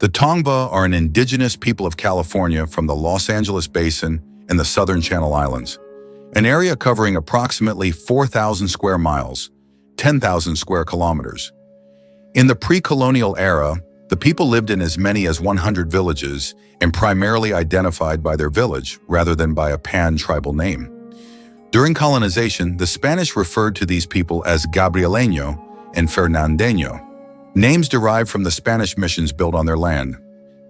The Tongva are an indigenous people of California from the Los Angeles Basin and the Southern Channel Islands, an area covering approximately 4,000 square miles, 10,000 square kilometers. In the pre-colonial era, the people lived in as many as 100 villages and primarily identified by their village rather than by a pan-tribal name. During colonization, the Spanish referred to these people as Gabrieleño and Fernandeño, names derived from the Spanish missions built on their land,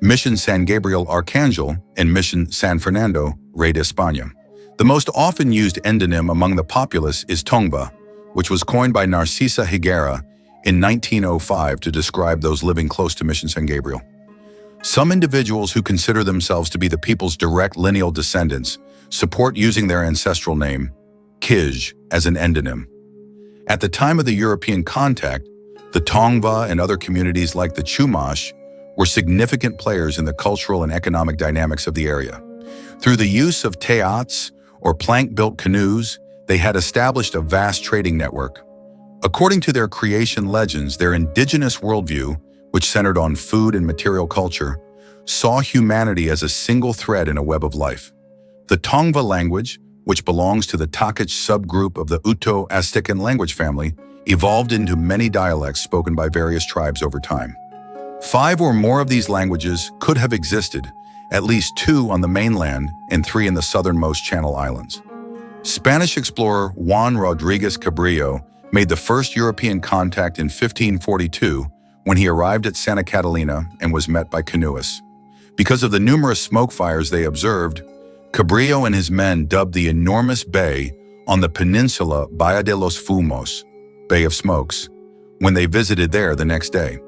Mission San Gabriel Arcángel and Mission San Fernando, Rey de España. The most often used endonym among the populace is Tongva, which was coined by Narcisa Higuera in 1905 to describe those living close to Mission San Gabriel. Some individuals who consider themselves to be the people's direct lineal descendants support using their ancestral name, Kij, as an endonym. At the time of the European contact, the Tongva and other communities like the Chumash were significant players in the cultural and economic dynamics of the area. Through the use of teats, or plank-built canoes, they had established a vast trading network. According to their creation legends, their indigenous worldview, which centered on food and material culture, saw humanity as a single thread in a web of life. The Tongva language, which belongs to the Takach subgroup of the Uto-Aztecan language family, evolved into many dialects spoken by various tribes over time. 5 or more of these languages could have existed, at least 2 on the mainland and 3 in the southernmost Channel Islands. Spanish explorer Juan Rodriguez Cabrillo made the first European contact in 1542 when he arrived at Santa Catalina and was met by canoeists. Because of the numerous smoke fires they observed, Cabrillo and his men dubbed the enormous bay on the peninsula Bahía de los Fumos, Bay of Smokes, when they visited there the next day.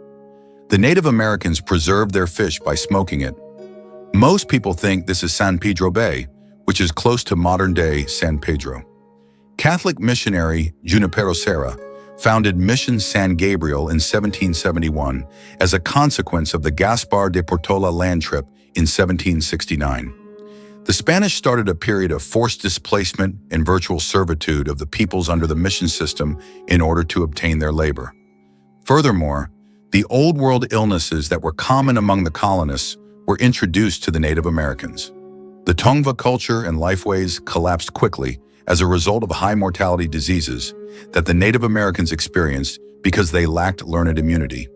The Native Americans preserved their fish by smoking it. Most people think this is San Pedro Bay, which is close to modern-day San Pedro. Catholic missionary Junipero Serra founded Mission San Gabriel in 1771 as a consequence of the Gaspar de Portola land trip in 1769. The Spanish started a period of forced displacement and virtual servitude of the peoples under the mission system in order to obtain their labor. Furthermore, the Old World illnesses that were common among the colonists were introduced to the Native Americans. The Tongva culture and lifeways collapsed quickly as a result of high mortality diseases that the Native Americans experienced because they lacked learned immunity.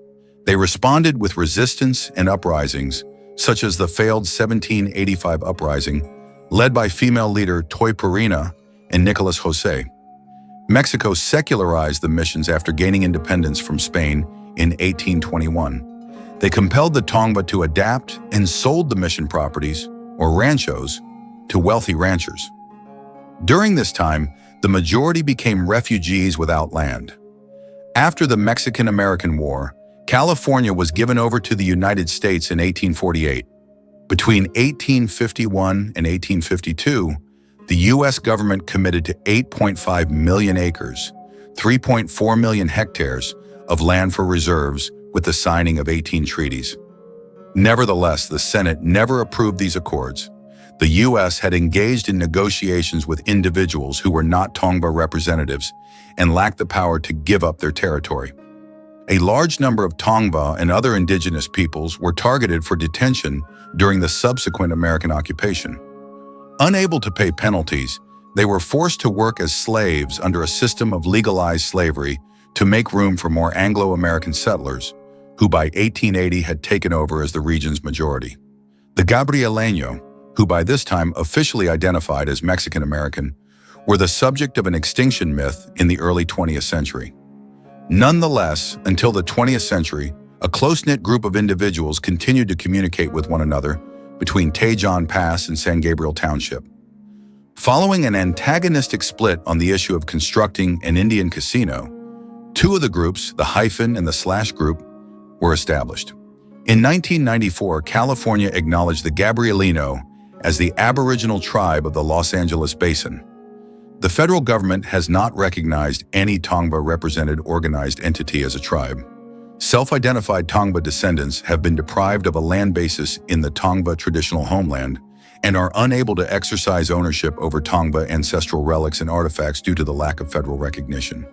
They responded with resistance and uprisings, such as the failed 1785 uprising, led by female leader Toy Purina and Nicolas José. Mexico secularized the missions after gaining independence from Spain in 1821. They compelled the Tongva to adapt and sold the mission properties, or ranchos, to wealthy ranchers. During this time, the majority became refugees without land. After the Mexican-American War, California was given over to the United States in 1848. Between 1851 and 1852, the U.S. government committed to 8.5 million acres, 3.4 million hectares of land for reserves with the signing of 18 treaties. Nevertheless, the Senate never approved these accords. The U.S. had engaged in negotiations with individuals who were not Tongva representatives and lacked the power to give up their territory. A large number of Tongva and other indigenous peoples were targeted for detention during the subsequent American occupation. Unable to pay penalties, they were forced to work as slaves under a system of legalized slavery to make room for more Anglo-American settlers, who by 1880 had taken over as the region's majority. The Gabrieleño, who by this time officially identified as Mexican-American, were the subject of an extinction myth in the early 20th century. Nonetheless, until the 20th century, a close-knit group of individuals continued to communicate with one another between Tejon Pass and San Gabriel Township. Following an antagonistic split on the issue of constructing an Indian casino, 2 of the groups, the Hyphen and the Slash group, were established. In 1994, California acknowledged the Gabrielino as the Aboriginal tribe of the Los Angeles Basin. The federal government has not recognized any Tongva-represented organized entity as a tribe. Self-identified Tongva descendants have been deprived of a land basis in the Tongva traditional homeland and are unable to exercise ownership over Tongva ancestral relics and artifacts due to the lack of federal recognition.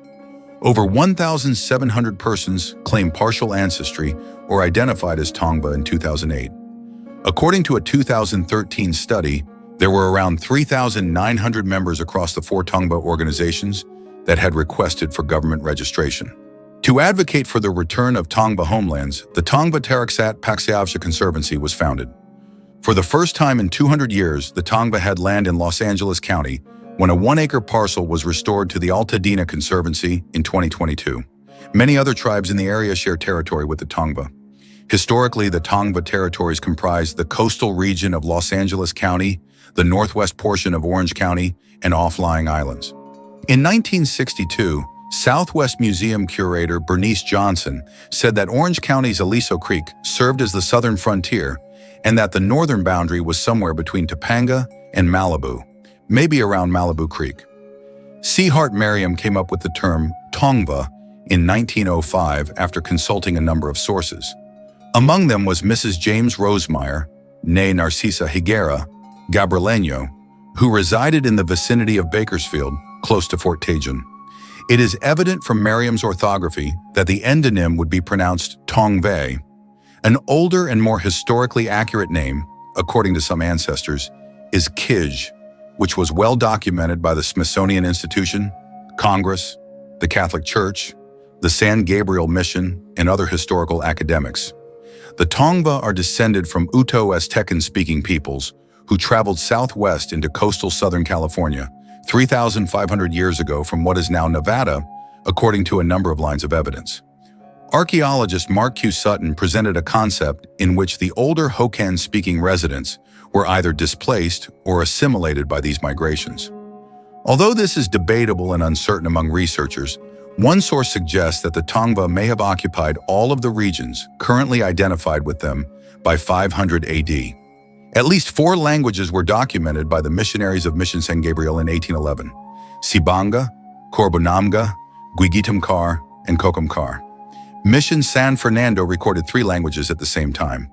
Over 1,700 persons claim partial ancestry or identified as Tongva in 2008. According to a 2013 study, there were around 3,900 members across the 4 Tongva organizations that had requested for government registration. To advocate for the return of Tongva homelands, the Tongva Taraksat Paksiavsha Conservancy was founded. For the first time in 200 years, the Tongva had land in Los Angeles County when a 1-acre parcel was restored to the Altadena Conservancy in 2022. Many other tribes in the area share territory with the Tongva. Historically, the Tongva territories comprised the coastal region of Los Angeles County, the northwest portion of Orange County, and off-lying islands. In 1962, Southwest Museum curator Bernice Johnson said that Orange County's Aliso Creek served as the southern frontier and that the northern boundary was somewhere between Topanga and Malibu, maybe around Malibu Creek. C. Hart Merriam came up with the term Tongva in 1905 after consulting a number of sources. Among them was Mrs. James Rosemeyer, née Narcisa Higuera, Gabrieleño, who resided in the vicinity of Bakersfield, close to Fort Tejon. It is evident from Merriam's orthography that the endonym would be pronounced Tongva. An older and more historically accurate name, according to some ancestors, is Kij, which was well documented by the Smithsonian Institution, Congress, the Catholic Church, the San Gabriel Mission, and other historical academics. The Tongva are descended from Uto-Aztecan-speaking peoples who traveled southwest into coastal Southern California 3,500 years ago from what is now Nevada, according to a number of lines of evidence. Archaeologist Mark Q. Sutton presented a concept in which the older Hokan-speaking residents were either displaced or assimilated by these migrations. Although this is debatable and uncertain among researchers, one source suggests that the Tongva may have occupied all of the regions currently identified with them by 500 AD. At least 4 languages were documented by the missionaries of Mission San Gabriel in 1811: Sibanga, Corbonamga, Guigitamcar, and Cocomcar. Mission San Fernando recorded 3 languages at the same time.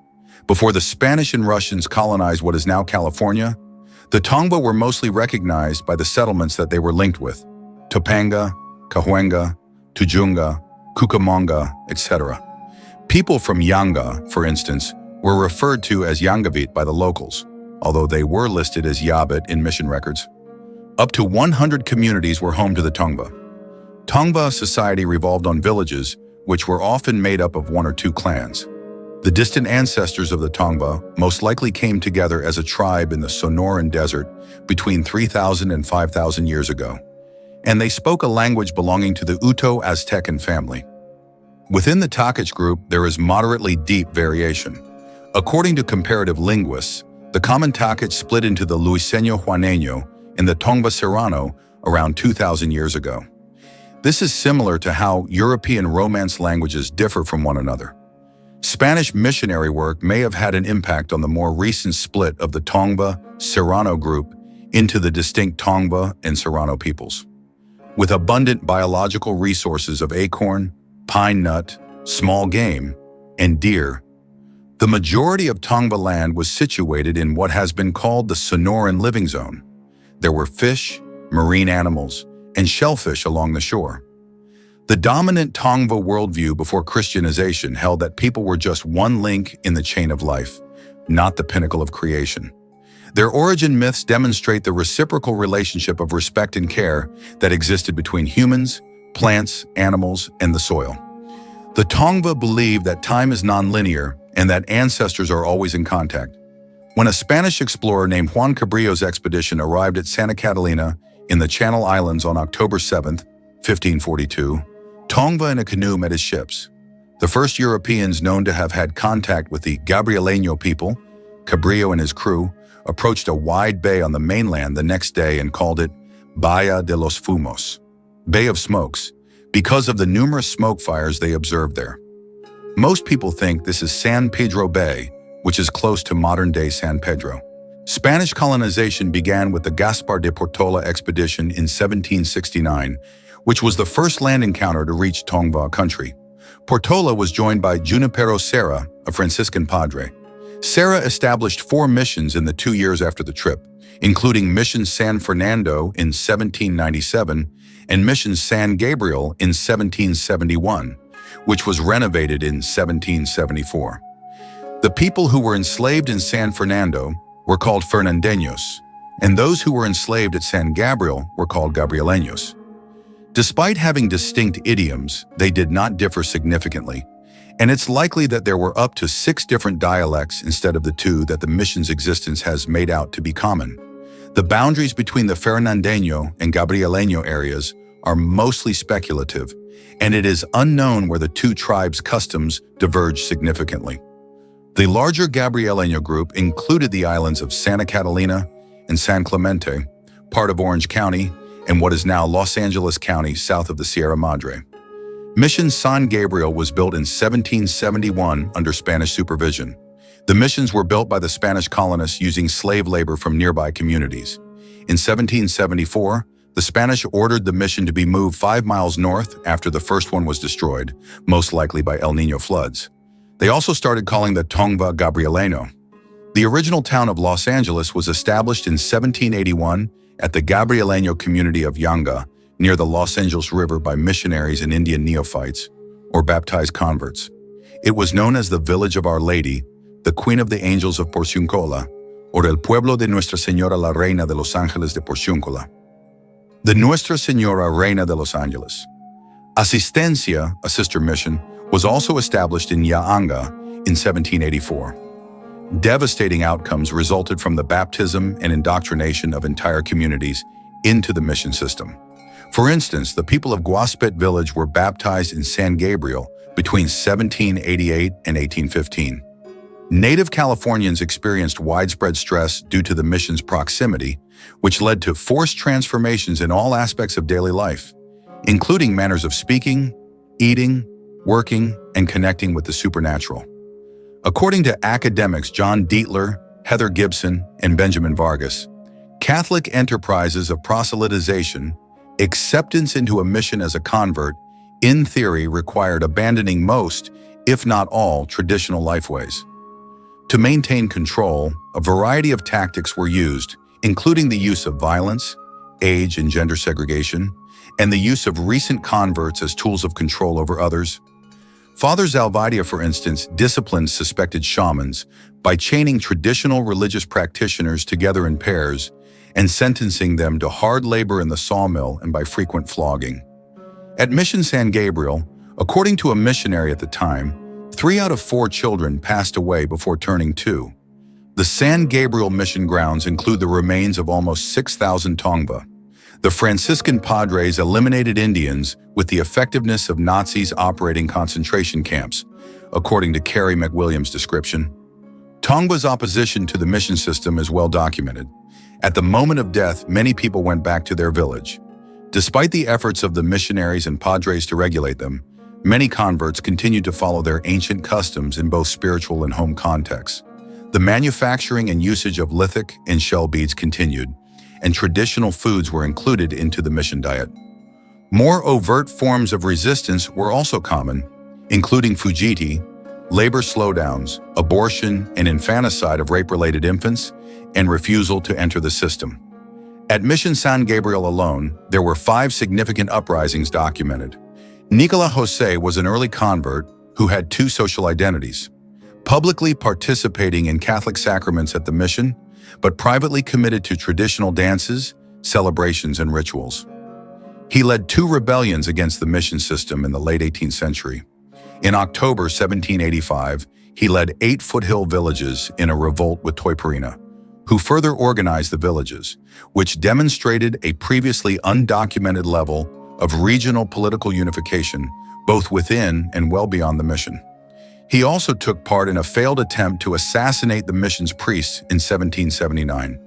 Before the Spanish and Russians colonized what is now California, the Tongva were mostly recognized by the settlements that they were linked with: Topanga, Cahuenga, Tujunga, Cucamonga, etc. People from Yanga, for instance, were referred to as Yangavit by the locals, although they were listed as Yabit in mission records. Up to 100 communities were home to the Tongva. Tongva society revolved on villages, which were often made up of 1 or 2 clans. The distant ancestors of the Tongva most likely came together as a tribe in the Sonoran Desert between 3,000 and 5,000 years ago, and they spoke a language belonging to the Uto-Aztecan family. Within the Takach group, there is moderately deep variation. According to comparative linguists, the common Takach split into the Luiseño Juaneño and the Tongva Serrano around 2,000 years ago. This is similar to how European Romance languages differ from one another. Spanish missionary work may have had an impact on the more recent split of the Tongva Serrano group into the distinct Tongva and Serrano peoples. With abundant biological resources of acorn, pine nut, small game, and deer, the majority of Tongva land was situated in what has been called the Sonoran Living Zone. There were fish, marine animals, and shellfish along the shore. The dominant Tongva worldview before Christianization held that people were just one link in the chain of life, not the pinnacle of creation. Their origin myths demonstrate the reciprocal relationship of respect and care that existed between humans, plants, animals, and the soil. The Tongva believe that time is nonlinear and that ancestors are always in contact. When a Spanish explorer named Juan Cabrillo's expedition arrived at Santa Catalina in the Channel Islands on October 7, 1542, Tongva in a canoe met his ships. The first Europeans known to have had contact with the Gabrieleño people, Cabrillo and his crew, approached a wide bay on the mainland the next day and called it Bahía de los Fumos, Bay of Smokes, because of the numerous smoke fires they observed there. Most people think this is San Pedro Bay, which is close to modern-day San Pedro. Spanish colonization began with the Gaspar de Portola expedition in 1769, which was the first land encounter to reach Tongva country. Portola was joined by Junipero Serra, a Franciscan padre. Sarah established 4 missions in the 2 years after the trip, including Mission San Fernando in 1797 and Mission San Gabriel in 1771, which was renovated in 1774. The people who were enslaved in San Fernando were called Fernandeños, and those who were enslaved at San Gabriel were called Gabrieleños. Despite having distinct idioms, they did not differ significantly, and it's likely that there were up to 6 different dialects instead of the 2 that the mission's existence has made out to be common. The boundaries between the Fernandeño and Gabrieleño areas are mostly speculative, and it is unknown where the 2 tribes' customs diverge significantly. The larger Gabrieleño group included the islands of Santa Catalina and San Clemente, part of Orange County, and what is now Los Angeles County south of the Sierra Madre. Mission San Gabriel was built in 1771 under Spanish supervision. The missions were built by the Spanish colonists using slave labor from nearby communities. In 1774, the Spanish ordered the mission to be moved 5 miles north after the first one was destroyed, most likely by El Niño floods. They also started calling the Tongva Gabrieleño. The original town of Los Angeles was established in 1781 at the Gabrieleño community of Yanga, near the Los Angeles River by missionaries and Indian neophytes, or baptized converts. It was known as the Village of Our Lady, the Queen of the Angels of Porciúncula, or El Pueblo de Nuestra Señora la Reina de Los Ángeles de Porciúncula. The Nuestra Señora Reina de Los Ángeles. Asistencia, a sister mission, was also established in Yaanga in 1784. Devastating outcomes resulted from the baptism and indoctrination of entire communities into the mission system. For instance, the people of Guaspet village were baptized in San Gabriel between 1788 and 1815. Native Californians experienced widespread stress due to the mission's proximity, which led to forced transformations in all aspects of daily life, including manners of speaking, eating, working, and connecting with the supernatural. According to academics John Dietler, Heather Gibson, and Benjamin Vargas, Catholic enterprises of proselytization, acceptance into a mission as a convert, in theory required abandoning most, if not all, traditional lifeways. To maintain control, a variety of tactics were used, including the use of violence, age and gender segregation, and the use of recent converts as tools of control over others. Father Zalvidia, for instance, disciplined suspected shamans by chaining traditional religious practitioners together in pairs and sentencing them to hard labor in the sawmill and by frequent flogging. At Mission San Gabriel, according to a missionary at the time, 3 out of 4 children passed away before turning 2. The San Gabriel mission grounds include the remains of almost 6,000 Tongva. The Franciscan Padres eliminated Indians with the effectiveness of Nazis operating concentration camps, according to Carrie McWilliams' description. Tongva's opposition to the mission system is well documented. At the moment of death, many people went back to their village. Despite the efforts of the missionaries and Padres to regulate them, many converts continued to follow their ancient customs in both spiritual and home contexts. The manufacturing and usage of lithic and shell beads continued, and traditional foods were included into the mission diet. More overt forms of resistance were also common, including fujiti, labor slowdowns, abortion and infanticide of rape-related infants, and refusal to enter the system. At Mission San Gabriel alone, there were 5 significant uprisings documented. Nicola Jose was an early convert who had 2 social identities, publicly participating in Catholic sacraments at the mission, but privately committed to traditional dances, celebrations, and rituals. He led 2 rebellions against the mission system in the late 18th century. In October 1785, he led 8 foothill villages in a revolt with Toyparina, who further organized the villages, which demonstrated a previously undocumented level of regional political unification, both within and well beyond the mission. He also took part in a failed attempt to assassinate the mission's priests in 1779.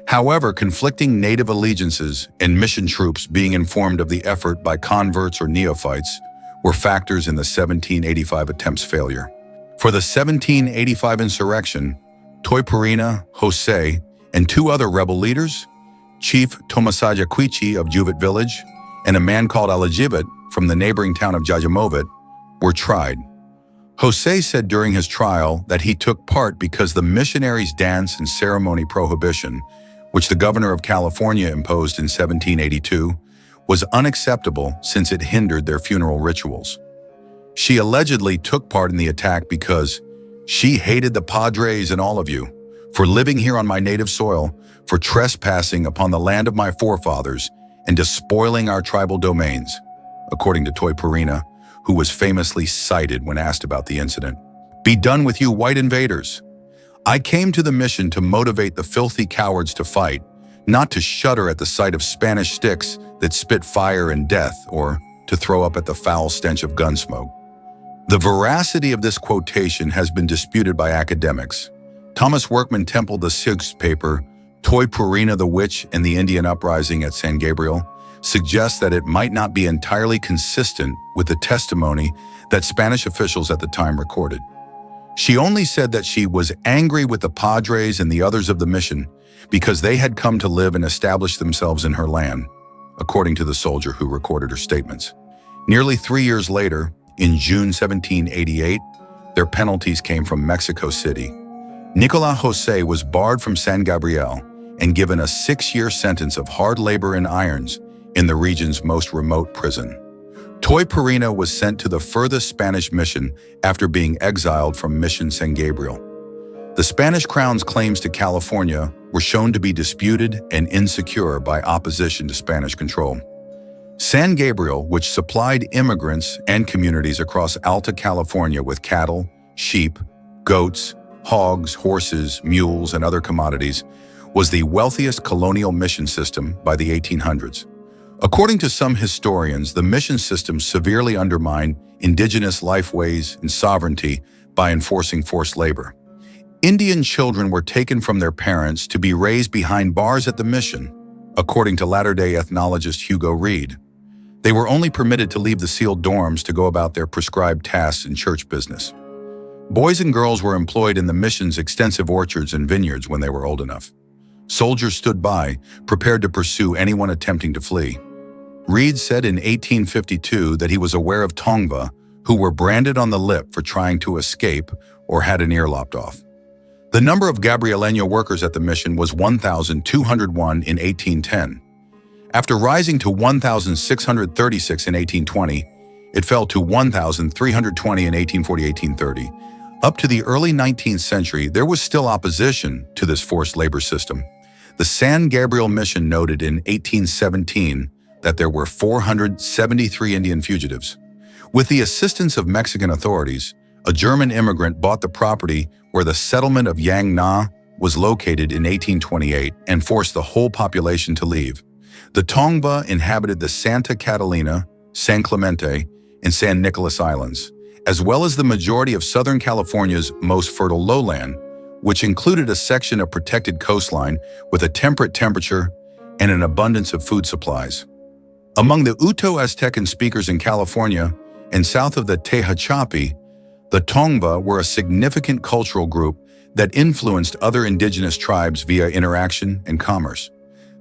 However, conflicting native allegiances and mission troops being informed of the effort by converts or neophytes were factors in the 1785 attempt's failure. For the 1785 insurrection, Toyparina, Jose, and 2 other rebel leaders, Chief Tomasaja Quichi of Juvit village and a man called Alajibit from the neighboring town of Jajamovit, were tried. Jose said during his trial that he took part because the missionaries' dance and ceremony prohibition, which the governor of California imposed in 1782, was unacceptable since it hindered their funeral rituals. She allegedly took part in the attack because she hated the Padres and all of you for living here on my native soil, for trespassing upon the land of my forefathers, and despoiling our tribal domains, according to Toy Purina, who was famously cited when asked about the incident. Be done with you, white invaders. I came to the mission to motivate the filthy cowards to fight, not to shudder at the sight of Spanish sticks that spit fire and death, or to throw up at the foul stench of gun smoke. The veracity of this quotation has been disputed by academics. Thomas Workman Temple, the sixth paper, Toy Purina, the Witch and the Indian Uprising at San Gabriel, suggests that it might not be entirely consistent with the testimony that Spanish officials at the time recorded. She only said that she was angry with the Padres and the others of the mission because they had come to live and establish themselves in her land, according to the soldier who recorded her statements. Nearly 3 years later, in June 1788, their penalties came from Mexico City. Nicolas Jose was barred from San Gabriel and given a 6-year sentence of hard labor in irons in the region's most remote prison. Toy Purina was sent to the furthest Spanish mission after being exiled from Mission San Gabriel. The Spanish crown's claims to California were shown to be disputed and insecure by opposition to Spanish control. San Gabriel, which supplied immigrants and communities across Alta California with cattle, sheep, goats, hogs, horses, mules, and other commodities, was the wealthiest colonial mission system by the 1800s. According to some historians, the mission system severely undermined indigenous lifeways and sovereignty by enforcing forced labor. Indian children were taken from their parents to be raised behind bars at the mission, according to latter-day ethnologist Hugo Reed. They were only permitted to leave the sealed dorms to go about their prescribed tasks in church business. Boys and girls were employed in the mission's extensive orchards and vineyards when they were old enough. Soldiers stood by, prepared to pursue anyone attempting to flee. Reed said in 1852 that he was aware of Tongva who were branded on the lip for trying to escape or had an ear lopped off. The number of Gabrieleño workers at the mission was 1,201 in 1810. After rising to 1,636 in 1820, it fell to 1,320 in 1840-1830. Up to the early 19th century, there was still opposition to this forced labor system. The San Gabriel Mission noted in 1817 that there were 473 Indian fugitives. With the assistance of Mexican authorities, a German immigrant bought the property where the settlement of Yang Na was located in 1828 and forced the whole population to leave. The Tongva inhabited the Santa Catalina, San Clemente, and San Nicolas Islands, as well as the majority of Southern California's most fertile lowland, which included a section of protected coastline with a temperate temperature and an abundance of food supplies. Among the Uto-Aztecan speakers in California and south of the Tehachapi, the Tongva were a significant cultural group that influenced other indigenous tribes via interaction and commerce.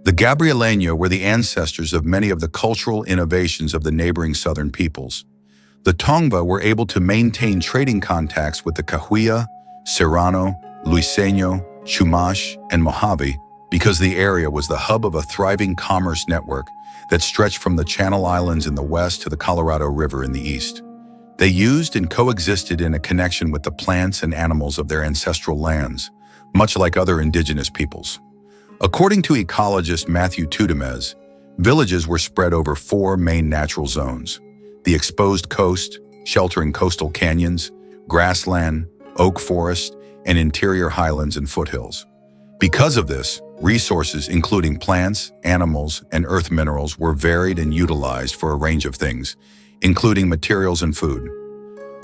The Gabrieleño were the ancestors of many of the cultural innovations of the neighboring southern peoples. The Tongva were able to maintain trading contacts with the Cahuilla, Serrano, Luiseño, Chumash, and Mojave because the area was the hub of a thriving commerce network that stretched from the Channel Islands in the west to the Colorado River in the east. They used and coexisted in a connection with the plants and animals of their ancestral lands, much like other indigenous peoples. According to ecologist Matthew Tudemez, villages were spread over 4 main natural zones: the exposed coast, sheltering coastal canyons, grassland, oak forest, and interior highlands and foothills. Because of this, resources including plants, animals, and earth minerals were varied and utilized for a range of things, including materials and food.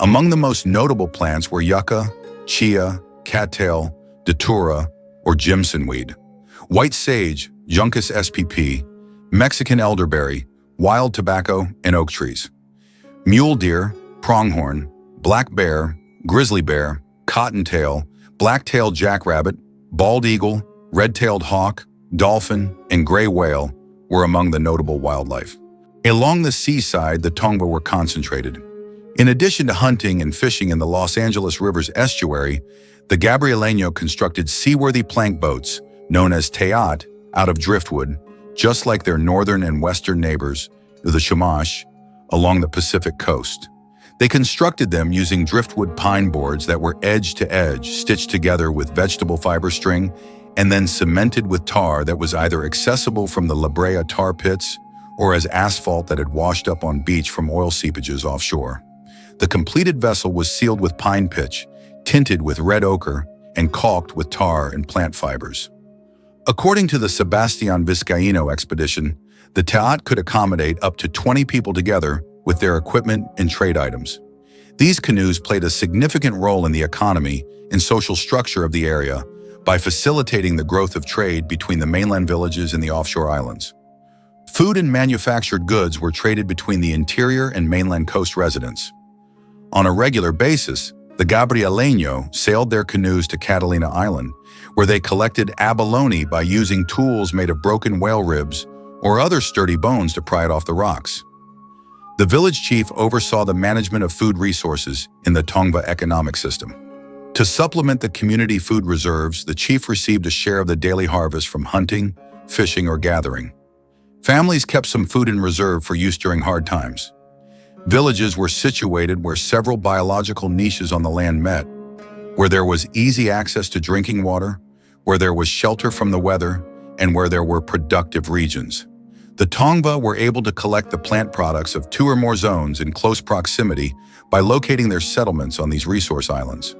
Among the most notable plants were yucca, chia, cattail, datura, or jimson weed, white sage, Juncus spp, Mexican elderberry, wild tobacco, and oak trees. Mule deer, pronghorn, black bear, grizzly bear, cottontail, black-tailed jackrabbit, bald eagle, red-tailed hawk, dolphin, and gray whale were among the notable wildlife. Along the seaside, the Tongva were concentrated. In addition to hunting and fishing in the Los Angeles River's estuary, the Gabrieleño constructed seaworthy plank boats, known as teat, out of driftwood, just like their northern and western neighbors, the Chumash, along the Pacific coast. They constructed them using driftwood pine boards that were edge to edge, stitched together with vegetable fiber string, and then cemented with tar that was either accessible from the La Brea tar pits or as asphalt that had washed up on beach from oil seepages offshore. The completed vessel was sealed with pine pitch, tinted with red ochre, and caulked with tar and plant fibers. According to the Sebastián Vizcaíno expedition, the teat could accommodate up to 20 people together with their equipment and trade items. These canoes played a significant role in the economy and social structure of the area by facilitating the growth of trade between the mainland villages and the offshore islands. Food and manufactured goods were traded between the interior and mainland coast residents. On a regular basis, the Gabrieleño sailed their canoes to Catalina Island, where they collected abalone by using tools made of broken whale ribs or other sturdy bones to pry it off the rocks. The village chief oversaw the management of food resources in the Tongva economic system. To supplement the community food reserves, the chief received a share of the daily harvest from hunting, fishing, or gathering. Families kept some food in reserve for use during hard times. Villages were situated where several biological niches on the land met, where there was easy access to drinking water, where there was shelter from the weather, and where there were productive regions. The Tongva were able to collect the plant products of 2 or more zones in close proximity by locating their settlements on these resource islands.